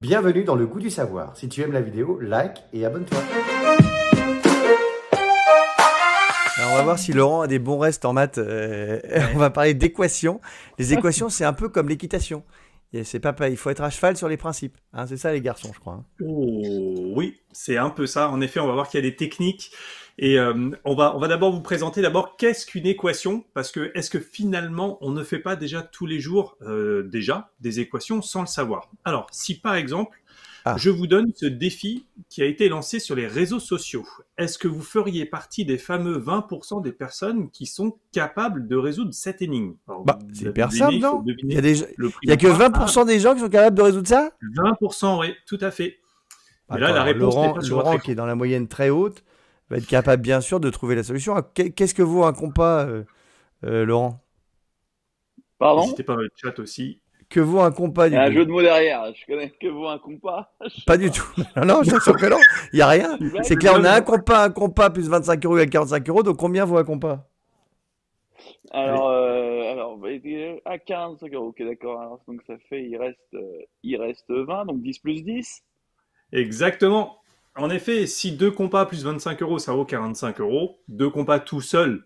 Bienvenue dans le goût du savoir. Si tu aimes la vidéo, like et abonne-toi. Alors on va voir si Laurent a des bons restes en maths. On va parler d'équations. Les équations, c'est un peu comme l'équitation. C'est pas, il faut être à cheval sur les principes. Hein, c'est ça les garçons, je crois. Hein. Oh, oui, c'est un peu ça. En effet, on va voir qu'il y a des techniques. Et on va d'abord vous présenter d'abord qu'est-ce qu'une équation, parce que est-ce que finalement on ne fait pas déjà tous les jours déjà des équations sans le savoir. Alors, si par exemple Ah, je vous donne ce défi qui a été lancé sur les réseaux sociaux, est-ce que vous feriez partie des fameux 20% des personnes qui sont capables de résoudre cette énigme? Alors, bah c'est vous avez hyper deviné, simple, il faut non? deviner le prix Il y a d'un que point. 20% des gens qui sont capables de résoudre ça? 20%, oui, tout à fait. Mais là, Attends, la alors réponse n'est Laurent, pas sur votre Laurent qui écran. est dans la moyenne très haute va être capable bien sûr de trouver la solution. Ah, qu'est-ce que vaut un compas, Laurent? Pardon? N'hésitez pas dans le chat aussi. Que vaut un compas Il y du a un coup? jeu de mots derrière. Je connais que vous un compas. Je Pas sais du pas. tout. Non, non, je t'assure que non. Il n'y a rien. C'est une C'est blague? clair, Non, on a non. un compas plus 25 euros égale 45 euros. Donc combien vaut un compas? Allez. Bah, à 45 euros. Ok, d'accord. Alors, donc ça fait, il reste 20, donc 10 plus 10. Exactement. En effet, si deux compas plus 25 euros, ça vaut 45 euros. Deux compas tout seul,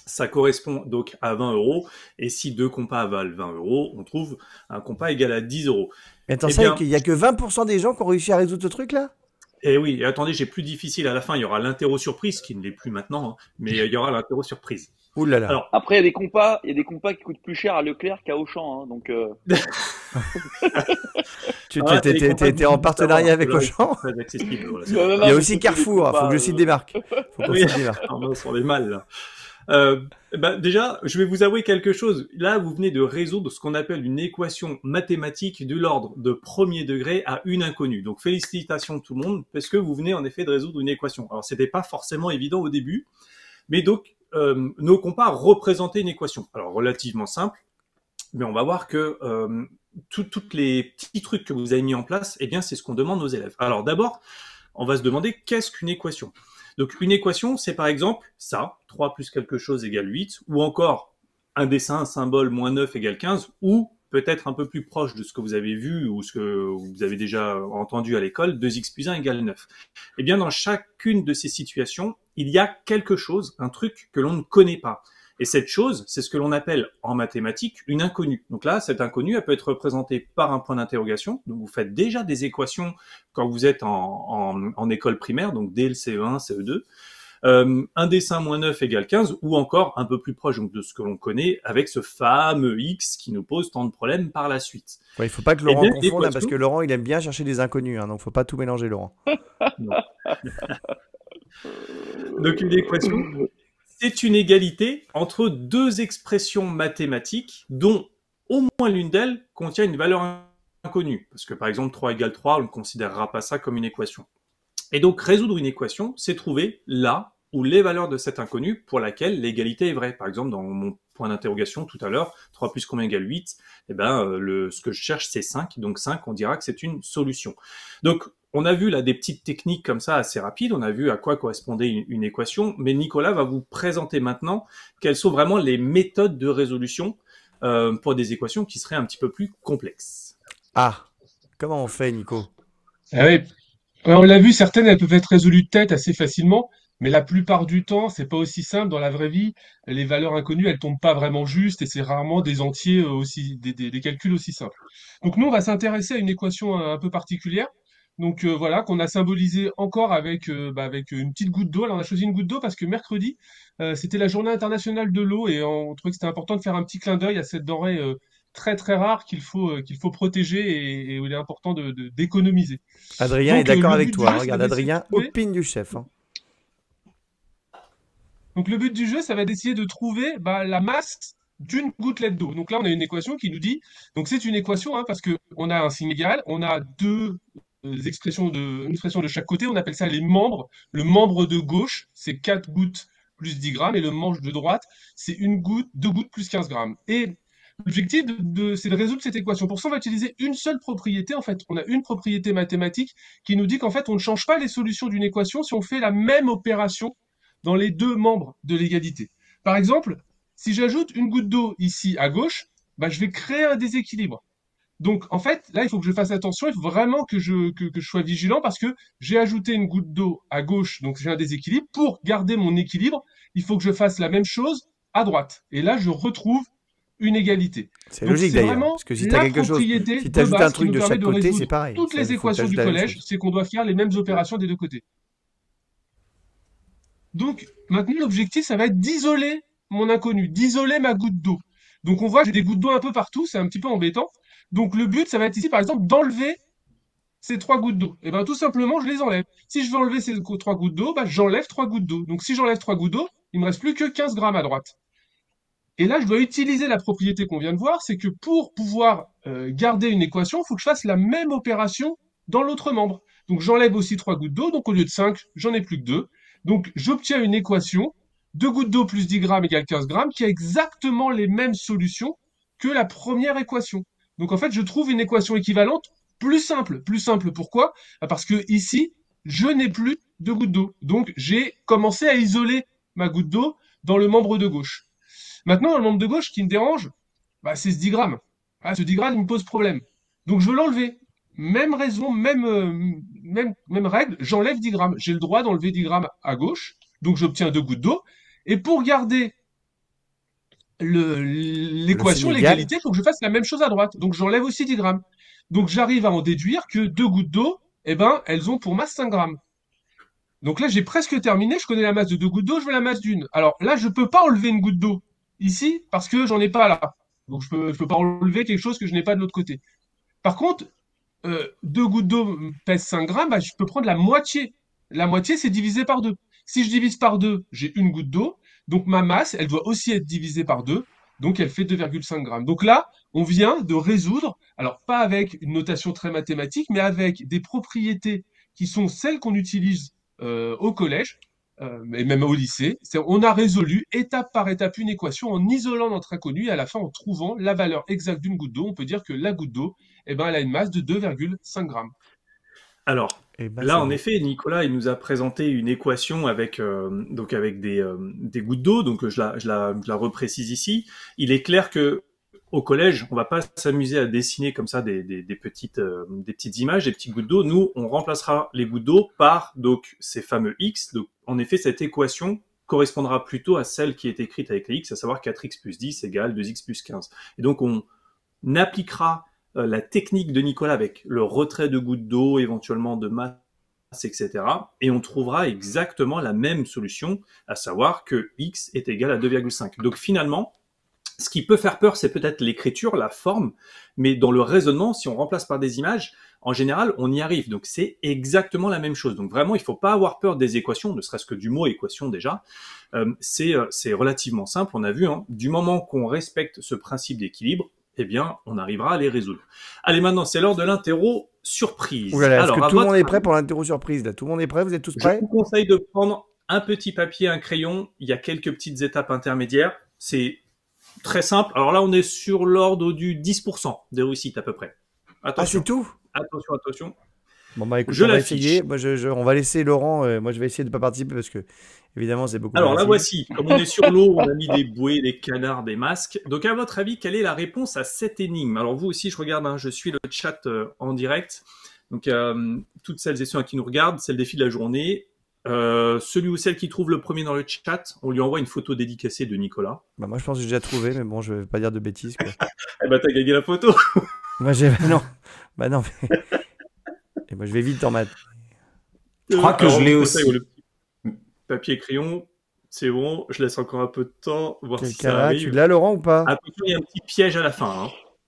ça correspond donc à 20 euros. Et si deux compas valent 20 euros, on trouve un compas égal à 10 euros. Mais attends, Eh ça, bien, il n'y a que 20% des gens qui ont réussi à résoudre ce truc-là? eh oui, et attendez, j'ai plus difficile à la fin. Il y aura l'interro surprise, qui ne l'est plus maintenant, hein, mais il y aura l'interro surprise. Ouh là là. Alors, Après, il y a des compas qui coûtent plus cher à Leclerc qu'à Auchan, hein, donc, c'est les compas T'es en du savoir, partenariat parce que avec là, ils sont Auchan? très accessibles. Voilà, c'est non, pour non, ça. Il y a non, mais aussi c'était des Carrefour. Il faut compas. que je cite des marques. Faut qu'on Oui, cite des marques. on est mal là. Déjà, je vais vous avouer quelque chose. Là, vous venez de résoudre ce qu'on appelle une équation mathématique de l'ordre de premier degré à une inconnue. Donc, félicitations tout le monde, parce que vous venez en effet de résoudre une équation. Alors, c'était pas forcément évident au début, mais donc, nos compas représentaient une équation. Alors, relativement simple, mais on va voir que toutes les petits trucs que vous avez mis en place, eh bien, c'est ce qu'on demande aux élèves. Alors, d'abord, on va se demander qu'est-ce qu'une équation. Donc une équation, c'est par exemple ça, 3 plus quelque chose égale 8, ou encore un dessin, un symbole, moins 9 égale 15, ou peut-être un peu plus proche de ce que vous avez vu ou ce que vous avez déjà entendu à l'école, 2x plus 1 égale 9. Eh bien, dans chacune de ces situations, il y a quelque chose, un truc que l'on ne connaît pas. Et cette chose, c'est ce que l'on appelle en mathématiques une inconnue. Donc là, cette inconnue, elle peut être représentée par un point d'interrogation. Donc vous faites déjà des équations quand vous êtes en école primaire, donc dès le CE1, CE2. Un dessin moins 9 égale 15, ou encore un peu plus proche donc, de ce que l'on connaît avec ce fameux X qui nous pose tant de problèmes par la suite. Ouais, il faut pas que Eh Laurent bien, confonde, hein, parce l'équation, que Laurent, il aime bien chercher des inconnus. Hein, donc faut pas tout mélanger, Laurent. donc une équation, c'est une égalité entre deux expressions mathématiques dont au moins l'une d'elles contient une valeur inconnue. Parce que par exemple 3 égale 3, on ne considérera pas ça comme une équation. Et donc résoudre une équation, c'est trouver là ou les valeurs de cette inconnue pour laquelle l'égalité est vraie. Par exemple, dans mon point d'interrogation tout à l'heure, 3 plus combien égale 8, eh ben, ce que je cherche, c'est 5. Donc 5, on dira que c'est une solution. Donc, on a vu là des petites techniques comme ça assez rapides, on a vu à quoi correspondait une équation, mais Nicolas va vous présenter maintenant quelles sont vraiment les méthodes de résolution pour des équations qui seraient un petit peu plus complexes. Ah, comment on fait, Nico? Ah oui. Ouais, on l'a vu, certaines elles peuvent être résolues de tête assez facilement, mais la plupart du temps, c'est pas aussi simple dans la vraie vie. Les valeurs inconnues, elles tombent pas vraiment justes et c'est rarement des entiers aussi, des calculs aussi simples. Donc nous, on va s'intéresser à une équation un peu particulière. Donc voilà, qu'on a symbolisé encore avec une petite goutte d'eau. Alors on a choisi une goutte d'eau parce que mercredi, c'était la journée internationale de l'eau et on trouvait que c'était important de faire un petit clin d'œil à cette denrée très très rare qu'il faut protéger et où il est important d'économiser. Adrien est Donc d'accord le avec but du toi. Hein. jeu, ça va Regarde, être d'essayer de Adrien trouver. opine du chef. Hein. Donc le but du jeu, ça va être d'essayer de trouver la masse d'une gouttelette d'eau. Donc là, on a une équation qui nous dit. Donc c'est une équation parce que on a un signe égal, on a une expression de chaque côté. On appelle ça les membres. Le membre de gauche, c'est 4 gouttes plus 10 grammes, et le membre de droite, c'est une goutte, 2 gouttes plus 15 grammes. Et l'objectif c'est de résoudre cette équation. Pour ça, on va utiliser une seule propriété. En fait, on a une propriété mathématique qui nous dit qu'en fait, on ne change pas les solutions d'une équation si on fait la même opération dans les deux membres de l'égalité. Par exemple, si j'ajoute une goutte d'eau ici à gauche, je vais créer un déséquilibre. Donc, en fait, là, il faut que je fasse attention. Il faut vraiment que je sois vigilant parce que j'ai ajouté une goutte d'eau à gauche, donc j'ai un déséquilibre. Pour garder mon équilibre, il faut que je fasse la même chose à droite. Et là, je retrouve une égalité. C'est Donc, logique c'est d'ailleurs, vraiment parce que si tu as la quelque chose, propriété si tu de ajoutes un base qui truc nous de permet chaque de côté, c'est résoudre pareil. toutes Ça, les il faut que tu équations ajoutes du la même collège. chose. C'est qu'on doit faire les mêmes opérations des deux côtés. Donc, maintenant, l'objectif, ça va être d'isoler mon inconnu, d'isoler ma goutte d'eau. Donc, on voit que j'ai des gouttes d'eau un peu partout, c'est un petit peu embêtant. Donc, le but, ça va être ici, par exemple, d'enlever ces 3 gouttes d'eau. Et ben, tout simplement, je les enlève. Si je veux enlever ces 3 gouttes d'eau, bah, j'enlève 3 gouttes d'eau. Donc, si j'enlève 3 gouttes d'eau, il me reste plus que 15 grammes à droite. Et là, je dois utiliser la propriété qu'on vient de voir, c'est que pour pouvoir garder une équation, il faut que je fasse la même opération dans l'autre membre. Donc j'enlève aussi 3 gouttes d'eau, donc au lieu de 5, j'en ai plus que 2. Donc j'obtiens une équation, 2 gouttes d'eau plus 10 grammes égale 15 grammes, qui a exactement les mêmes solutions que la première équation. Donc en fait, je trouve une équation équivalente plus simple. Plus simple pourquoi? Parce que ici, je n'ai plus de gouttes d'eau. Donc j'ai commencé à isoler ma goutte d'eau dans le membre de gauche. Maintenant, dans le membre de gauche, ce qui me dérange, bah, c'est ce 10 grammes. Ah, ce 10 grammes, il me pose problème. Donc, je veux l'enlever. Même raison, même règle, j'enlève 10 grammes. J'ai le droit d'enlever 10 grammes à gauche. Donc, j'obtiens 2 gouttes d'eau. Et pour garder Le signe l'équation, égal. l'égalité, il faut que je fasse la même chose à droite. Donc, j'enlève aussi 10 grammes. Donc, j'arrive à en déduire que 2 gouttes d'eau, eh ben, elles ont pour masse 5 grammes. Donc là, j'ai presque terminé. Je connais la masse de 2 gouttes d'eau, je veux la masse d'une. Alors là, je peux pas enlever une goutte d'eau ici parce que j'en ai pas là. Donc je peux pas enlever quelque chose que je n'ai pas de l'autre côté. Par contre, 2 gouttes d'eau pèsent 5 grammes, bah, je peux prendre la moitié. La moitié, c'est divisé par 2. Si je divise par 2, j'ai une goutte d'eau. Donc ma masse, elle doit aussi être divisée par 2. Donc elle fait 2,5 grammes. Donc là, on vient de résoudre, alors pas avec une notation très mathématique, mais avec des propriétés qui sont celles qu'on utilise au collège et même au lycée. On a résolu étape par étape une équation en isolant notre inconnu et à la fin en trouvant la valeur exacte d'une goutte d'eau. On peut dire que la goutte d'eau, eh ben, elle a une masse de 2,5 grammes. Alors, Eh ben, là, c'est en beau. effet, Nicolas, il nous a présenté une équation avec, donc avec des gouttes d'eau, donc je la reprécise ici. Il est clair que au collège, on va pas s'amuser à dessiner comme ça des petites images, des petites gouttes d'eau. Nous, on remplacera les gouttes d'eau par donc ces fameux x. Donc, en effet, cette équation correspondra plutôt à celle qui est écrite avec les x, à savoir 4x plus 10 égale 2x plus 15. Et donc, on appliquera la technique de Nicolas avec le retrait de gouttes d'eau, éventuellement de masse, etc. Et on trouvera exactement la même solution, à savoir que x est égal à 2,5. Donc finalement, ce qui peut faire peur, c'est peut-être l'écriture, la forme, mais dans le raisonnement, si on remplace par des images, en général, on y arrive. Donc c'est exactement la même chose. Donc vraiment, il ne faut pas avoir peur des équations, ne serait-ce que du mot équation déjà. C'est relativement simple, on a vu, hein, du moment qu'on respecte ce principe d'équilibre, eh bien, on arrivera à les résoudre. Allez, maintenant, c'est l'heure de l'interro surprise. Ouh là là, est-ce que Alors, à tout le monde votre est prêt avis, pour l'interro surprise là? Tout le monde est prêt? Vous êtes tous je prêts? vous conseille de prendre un petit papier, un crayon. Il y a quelques petites étapes intermédiaires. C'est très simple. Alors là, on est sur l'ordre du 10% de réussite à peu près. Ah, c'est Attention, tout? attention, attention. Bon, bah écoute, Je on va l'affiche. essayer. Moi, on va laisser Laurent. Moi, je vais essayer de ne pas participer parce que, évidemment, c'est beaucoup plus Alors la facile. voici. Comme on est sur l'eau, on a mis des bouées, des canards, des masques. Donc à votre avis, quelle est la réponse à cette énigme? Alors vous aussi, je regarde, hein, je suis le chat en direct. Donc toutes celles et ceux qui nous regardent, c'est le défi de la journée. Celui ou celle qui trouve le premier dans le chat, on lui envoie une photo dédicacée de Nicolas. Bah, moi, je pense que j'ai déjà trouvé, mais bon, je vais pas dire de bêtises, quoi. Eh ben t'as gagné la photo. Moi, j'ai. Non. Bah, non. Et moi, je vais vite en maths. Je crois que Alors, je l'ai on vous conseille aussi. le petit papier et crayon. C'est bon, je laisse encore un peu de temps, voir si ça Quelqu'un là? Tu arrive. l'as, Laurent, ou pas? Attention, il y a un petit piège à la fin.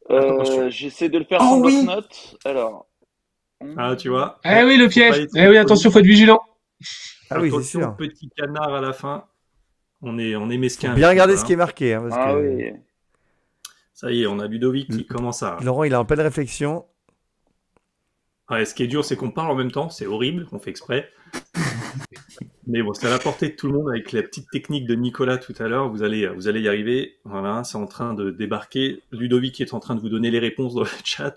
Hein. Attention. J'essaie de le faire Oh sans oui! bloc-notes. Alors. Ah, tu vois. Eh oui, le Faut pas piège. aller trop Eh oui, vite. attention, faut être vigilant. Ah oui, c'est Attention, sûr. petit canard à la fin. On est Faut mesquin. bien avec regarder Nicolas. ce qui est marqué, hein, parce Ah que oui. Ça y est, on a Ludovic qui commence à. Laurent, il est en pleine réflexion. Ouais, ce qui est dur, c'est qu'on parle en même temps. C'est horrible, on fait exprès. Mais bon, c'est à la portée de tout le monde avec la petite technique de Nicolas tout à l'heure. Vous allez y arriver. Voilà, c'est en train de débarquer. Ludovic est en train de vous donner les réponses dans le chat.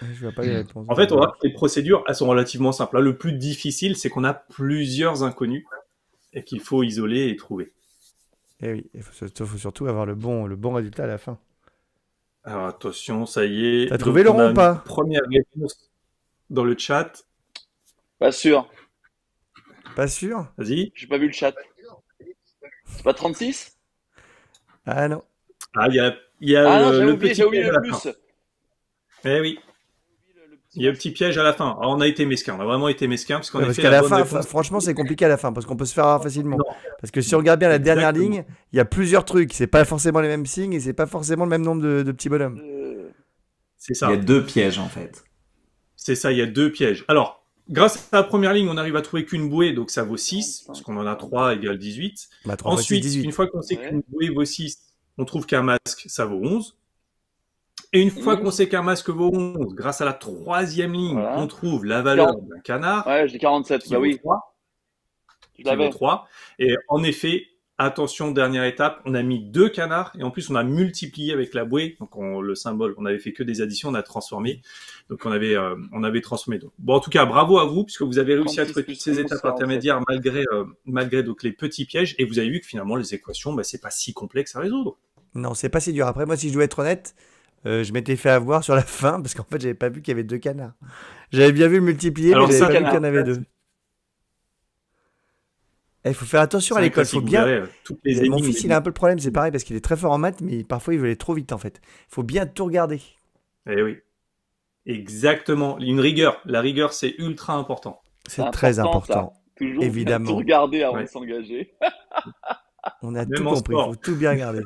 Je vois pas les réponses. En fait, on voit que les procédures, elles sont relativement simples. Là, le plus difficile, c'est qu'on a plusieurs inconnus et qu'il faut isoler et trouver. Eh oui, il faut surtout avoir le bon résultat à la fin. Alors attention, ça y est. T'as Donc, trouvé on Laurent a ou une pas? première réponse dans le chat. Pas sûr. Pas sûr? Vas-y. J'ai pas vu le chat. C'est pas 36? Ah non. Ah, il y a Ah non, j'avais le oublié, petit j'ai oublié piège le à la fin. plus. Eh oui, Le petit il y a le masque. petit piège à la fin. Alors, on a été mesquin, on a vraiment été mesquin, parce qu'en Ouais, parce effet, qu'à la la bonne fin, réponse. franchement, c'est compliqué à la fin parce qu'on peut se faire avoir facilement. Non, Parce que si on regarde bien la dernière exactement. ligne, il y a plusieurs trucs. C'est pas forcément les mêmes signes et c'est pas forcément le même nombre de petits bonhommes. C'est Il y a ça. 2 pièges en fait. C'est ça, il y a 2 pièges. Alors, grâce à la première ligne, on arrive à trouver qu'une bouée, donc ça vaut 6, parce qu'on en a 3 égale 18. Bah, 3 fois 6, Ensuite, 18. une fois qu'on sait Ouais. qu'une bouée vaut 6, on trouve qu'un masque, ça vaut 11. Et une fois 11. qu'on sait qu'un masque vaut 11, grâce à la troisième ligne, Voilà. on trouve la valeur 40. d'un canard Ouais, j'ai 47. qui Bah vaut oui, 3. je Qui vaut l'avais. 3. Et en effet, attention, dernière étape, on a mis 2 canards et en plus on a multiplié avec la bouée. Donc le symbole, on avait fait que des additions, on a transformé. Donc on avait transformé. Donc, bon, en tout cas, bravo à vous puisque vous avez réussi à 36 trouver plus toutes ces 11, étapes 47. intermédiaires malgré donc les petits pièges. Et vous avez vu que finalement les équations, bah, c'est pas si complexe à résoudre. Non, c'est pas si dur. Après, moi, si je dois être honnête, je m'étais fait avoir sur la fin parce qu'en fait, j'avais pas vu qu'il y avait 2 canards. J'avais bien vu le multiplier, Alors, mais j'avais ça, pas vu qu'il y en canard. avait 2. Il faut faire attention C'est à un l'école. classique, Faut vous bien. verrez, toutes les Mon énigmes. fils, il a un peu le problème, c'est pareil parce qu'il est très fort en maths, mais parfois il veut aller trop vite en fait. Il faut bien tout regarder. Eh oui. Exactement. Une rigueur. La rigueur, c'est ultra important. C'est très important, important. ça. Toujours bien Évidemment. tout regarder avant Ouais. de s'engager. On a Même tout en compris. Il sport. faut tout bien regarder.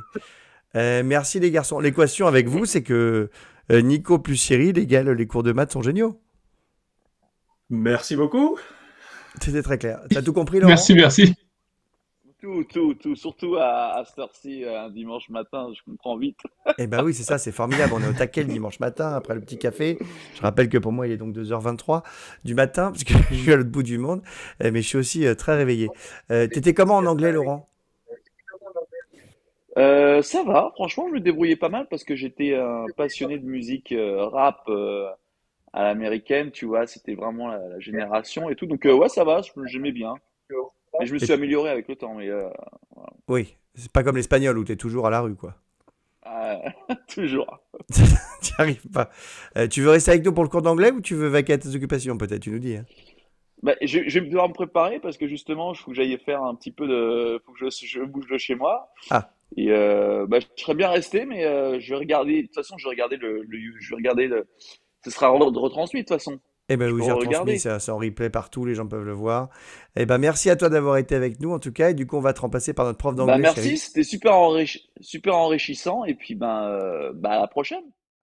Merci les garçons. L'équation avec vous, c'est que Nico plus Cyril égale les cours de maths sont géniaux. Merci beaucoup. C'était très clair. T'as tout compris, Laurent? Merci. Tout. Surtout à cette heure-ci, un dimanche matin, je comprends vite. Eh ben oui, c'est ça, c'est formidable. On est au taquet le dimanche matin après le petit café. Je rappelle que pour moi, il est donc 2h23 du matin, parce que je suis à l'autre bout du monde. Mais je suis aussi très réveillé. T'étais comment en anglais, Laurent? Ça va, franchement, je me débrouillais pas mal parce que j'étais un passionné de musique rap à l'américaine, tu vois, c'était vraiment la génération et tout. Donc, ouais, ça va, j'aimais bien. Mais je me suis Et- amélioré avec le temps. Mais Oui, c'est pas comme l'espagnol où t'es toujours à la rue, quoi. euh, toujours. T'y arrives pas. Tu veux rester avec nous pour le cours d'anglais ou tu veux vaquer à tes occupations, peut-être? Tu nous dis, hein. Bah, je vais devoir me préparer parce que justement, il faut que j'aille faire un petit peu de. Faut que je bouge de chez moi. Ah, Et bah, je serais bien resté, mais je vais regarder. De toute façon, je vais regarder je vais regarder le. Ce sera retransmis de toute façon. eh ben Je oui, peux j'ai retransmis, regarder. ça en replay partout, les gens peuvent le voir. Eh ben merci à toi d'avoir été avec nous, en tout cas. Et du coup, on va te remplacer par notre prof Bah d'anglais, merci, Cyril. c'était super enrichissant. Et puis ben, à la prochaine.